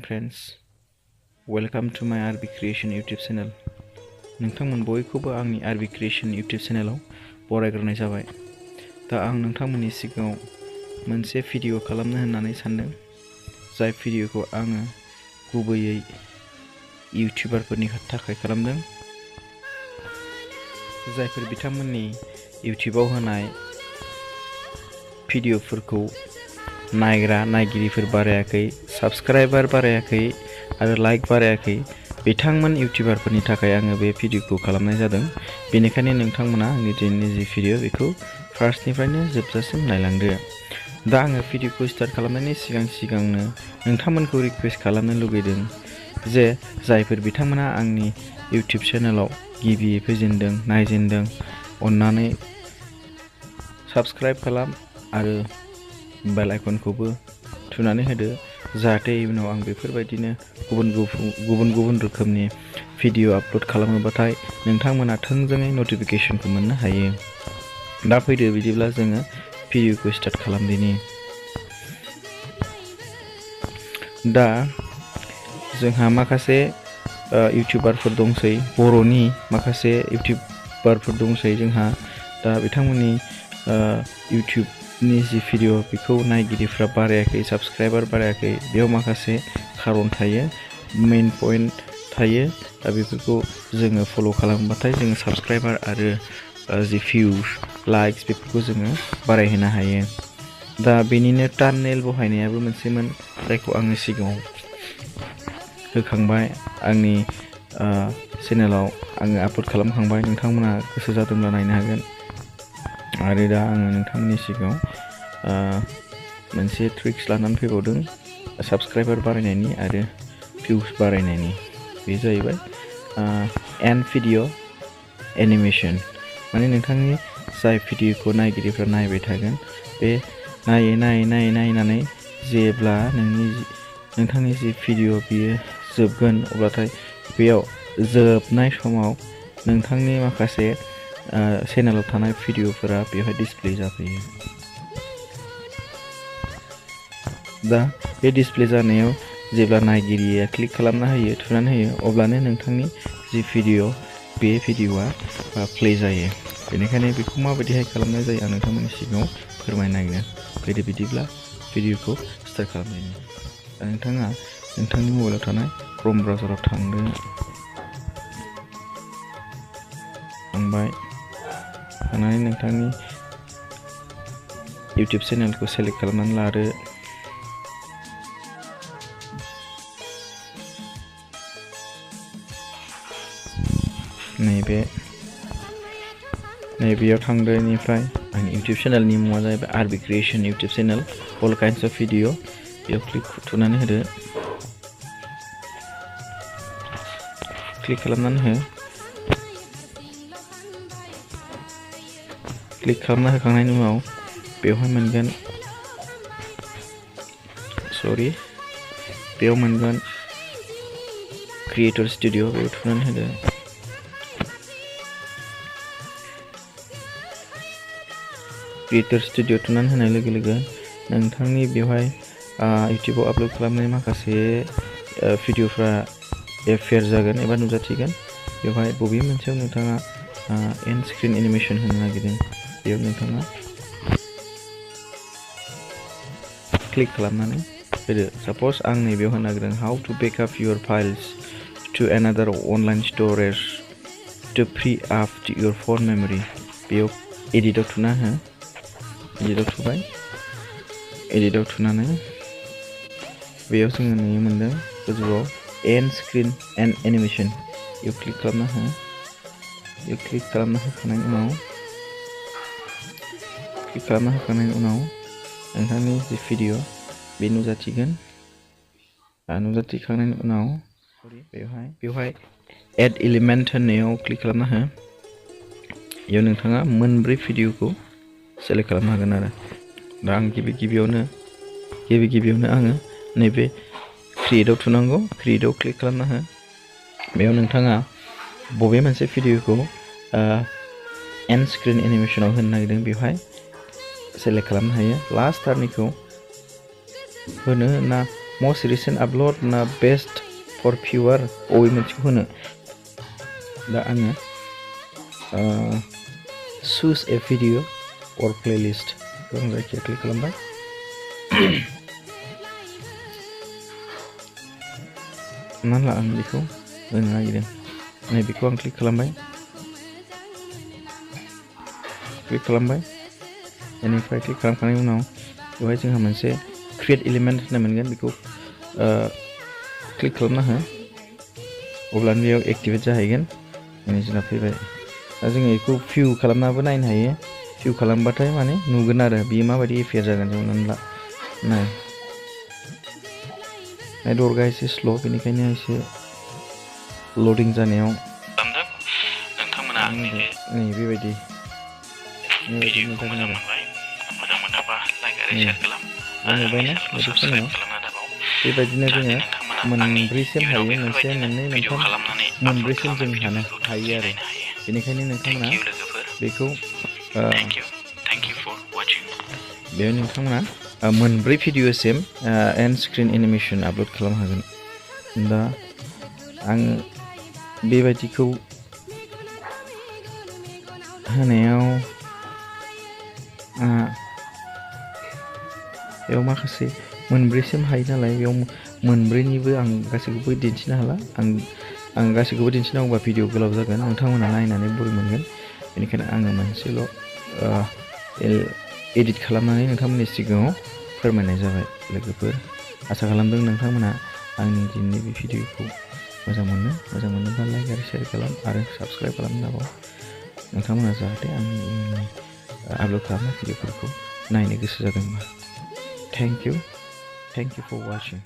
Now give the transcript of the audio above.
friends, welcome to my RB Creation YouTube channel. नोंथांमोन बयखौबो आंनि RB Creation YouTube चैनलाव बरायग्रोनाय जाबाय। दा आं नोंथांमोननि सिगाङाव मोनसे भिडिअ खालामनो होननानै सानदों। जाय भिडिअखौ आङो गुबैयै इउटिउबारफोरनि थाखाय खालामदों। जायफोर बिथांमोननि इउटिउबाव होनाय भिडिअफोरखौ नायग्रा नायगिरिफोर बारायाखै, साबस्क्राइबार बारायाखै आरो लाइक बारायाखै, बिथांमोन इउटिउबारफोरनि थाखाय आङो बे भिडिअखौ खालामनाय जादों। बेनिखायनो नोंथांमोना आंनि दिनैनि जि भिडिअ बेखौ फार्स्टनिफ्रायनो जोबजासिम नायलांदो। दा आङो भिडिअखौ स्टार्ट खालामनायनि सिगांनो नोंथांमोनखौ रिक्वेस्ट खालामनो लुगैदों जे जायफोर बिथांमोना आंनि इउटिउब चेनेलाव गिबियै फैजेनदों, नायजेनदों, अन्नानै साबस्क्राइब खालाम आरो बेल आइकनखौबो थुनानै होदो, जाहाथे इयुनाव आं बेफोरबायदिनो गुबुन गुबुन रोखोमनि भिडिअ आपल'ड खालामोबाथाय नोंथांमोना थोंजोङै नटिफिकेशनखौ मोननो हायो। दा फैदो बिदिब्ला जोङो भिडिअखौ स्टार्ट खालामदिनि। दा जोंहा माखासे इउटिउबारफोर दंसै, बर'नि माखासे इउटिउबारफोर दंसै जोंहा। दा बिथांमोननि इउटिउबनि जि भिडिअ बेखौ नायगिरिफ्रा बारायाखै, साबस्क्राइबार बारायाखै। बेयाव माखासे खारन थायो, मेइन पइन्ट थायो। दा बेफोरखौ जोङो फल' खालामबाथाय जोङो साबस्क्राइबार आरो जि भिउस, लाइक्स बेफोरखौ जोङो बारायहोनो हायो। दा बेनिनो थाम्बनेल बहायनायाबो मोनसेमोन, जायखौ आङो सिगाङाव होखांबाय। आंनि चेनेलाव आङो आपल'ड खालामखांबाय। नोंथांमोना गोसो जादोंब्ला नायनो हागोन। आरो दा आङो नोंथांमोननि सिगाङाव मोनसे ट्रिक्स लानानै फैबावदों साबस्क्राइबार बारायनायनि आरो भिउस बारायनायनि। बे जाहैबाय एन्ड भिडिअ एनिमेशन। माने नोंथांनि जाय भिडिअखौ नायगिरिफ्रा नायबाय थागोन, बे नायनानै जेब्ला नोंथांनि जि भिडिअ बियो जोबगोन, अब्लाथाय बेयाव जोबनाय समाव नोंथांनि माखासे चेनेलाव थानाय भिडिअफोरा बेवहाय डिसप्ले जाफैयो। दा बे डिसप्ले जानायाव जेब्ला नायगिरिया क्लिक खालामना होयो, थुनानै होयो, अब्लानो नोंथांनि जि भिडिअ बे भिडिअआ प्ले जायो। बेनिखायनो बेखौ माबायदिहाय खालामनाय जायो आं नोंथांमोननि सिगाङाव फोरमायनो नागिरदों। फैदो बिदिब्ला भिडिअखौ स्टार्ट खालामनायनि। दा नोंथाङा नोंथांनि मबाइलाव थानाय क्रोम ब्राउजाराव थांबाय, थांनानै नोंथांनि इउटिउब चेनेलखौ सेलेक्ट खालामनानै लादो। नैबेयाव थांदो। बेनिफ्राय आंनि इउटिउब चेनेलनि मुङा जाहैबाय RB Creation YouTube channel, all kinds of video. बेयाव क्लिक थुनानै होदो, क्लिक खालामनानै हो। क्लिक खालामना होखांनायनि उनाव बेवहाय मोनगोन क्रिएटर स्टुडिअ। बेयाव थुनानै होदो। क्रिएटर स्टुडिअ थुनानै होनाय लोगो लोगो नोंथांनि बेवहाय इउटिउबाव आपल'ड खालामनाय माखासे भिडिअफ्रा एपियार जागोन एबा नुजाथिगोन। बेवहाय बबे मोनसेयाव नोंथाङा एन्ड स्क्रिन एनिमेशन होनो नागिरदों, बेयाव नोंथाङा क्लिक खालामनानै होदो। साप'ज आं नैबेयाव होनो नागिरदों how to back up your files to another online storage to free up your phone memory. बेयाव एडिटआव थुना हो। एडिटआव थुबाय। एडिटआव थुनानै बेयाव जोङो नुनो मोनदों गोजौआव एन्ड स्क्रिन एन्ड एनिमेशन। बेयाव क्लिक खालामना हो। बेयाव क्लिक खालामना होखांनायनि उनाव नोंथांनि जि भिडिअ बे नुजाथिगोन। नुजाथिखांनायनि उनाव बेवहाय एड एलिमेन्ट होननायाव क्लिक खालामना हो। बेयाव नोंथाङा मोनब्रै भिडिअखौ सेलेक्ट खालामनो हागोन आरो। दा आं गिबियावनो आङो नैबे क्रिएटआव थुनांगौ। क्रिएटआव क्लिक खालामना हो। बेयाव नोंथाङा बबे मोनसे भिडिअखौ एन्ड स्क्रिन एनिमेशनाव होनो नागिरदों बेवहाय सेलेक्ट खालामनो हायो। लास्ट टारनिखौ होनो ना most recent upload ना best for viewer अबे मोनसेखौ होनो दा आङो choose a video or playlist बेखौ आं जायखिया क्लिक खालामबाय हमना ला आं बेखौ होनो नागिरदों नैबेखौ आं क्लिक खालामबाय बेनिफ्राय क्लिक खालामखांनायनि उनाव बेवहाय जोंहा मोनसे create element होननाय मोनगोन बेखौ क्लिक खालामना हो अब्लानो बेयाव एक्टिभेट जाहैगोन माने जोंना फैबाय दा जोङो बेखौ भिउ खालामनाबो नायनो हायो भिउ खालामबाथाय माने नुगोन आरो बेयो माबायदि एफेयार जागोन जों हमनानै ला नाय नेटवर्कआ एसे स्ल' बेनिखायनो एसे लडिं जानायाव नोंथांमोना नै बेबायदि भिडिअखौ मोजां मोनोबा लाइक आरो शेयार खालाम नुबायना साबस्क्राइब खालामना दाबाव बेबायदिनो जोङो मोनब्रैसिम हायो मोनसे मोननै भिडिअ मोनथाम खालामनानै मोनब्रैसिम जों हायो आरो बेनिखायनो नोंथांमोना बेखौ थेंक इउ फर वाचिं बेयाव नोंथांमोना मोनब्रै भिडिअसिम एन्ड स्क्रिन एनिमेसन आपल'ड खालामनो हागोन दा आं बेबायदिखौ होनायाव बेयाव माखासे मोनब्रैसिम हायो नालाय बेयाव मोनब्रैनिबो आं गासैखौबो दिन्थिनो हाला आं गासैखौबो दिन्थिनांगौबा भिडिअ गोलाव जागोन नोंथांमोना नायनानै बोर मोनगोन बेनिखायनो आङो मोनसेल' एडिट खालामनानै नोंथांमोननि सिगाङाव फोरमायनाय जाबाय लोगोफोर आसा खालामदों नोंथांमोना आंनि दिनैनि बे भिडिअखौ मोजां मोनोबा लाइक आरो शेयार खालाम आरो साबस्क्राइब खालामनो दाबाव नोंथांमोना जाहाथे आंनि आपल'ड खालामनाय भिडिअफोरखौ नायनो गोसो जादोंबा थेंक इउ फर वाचिं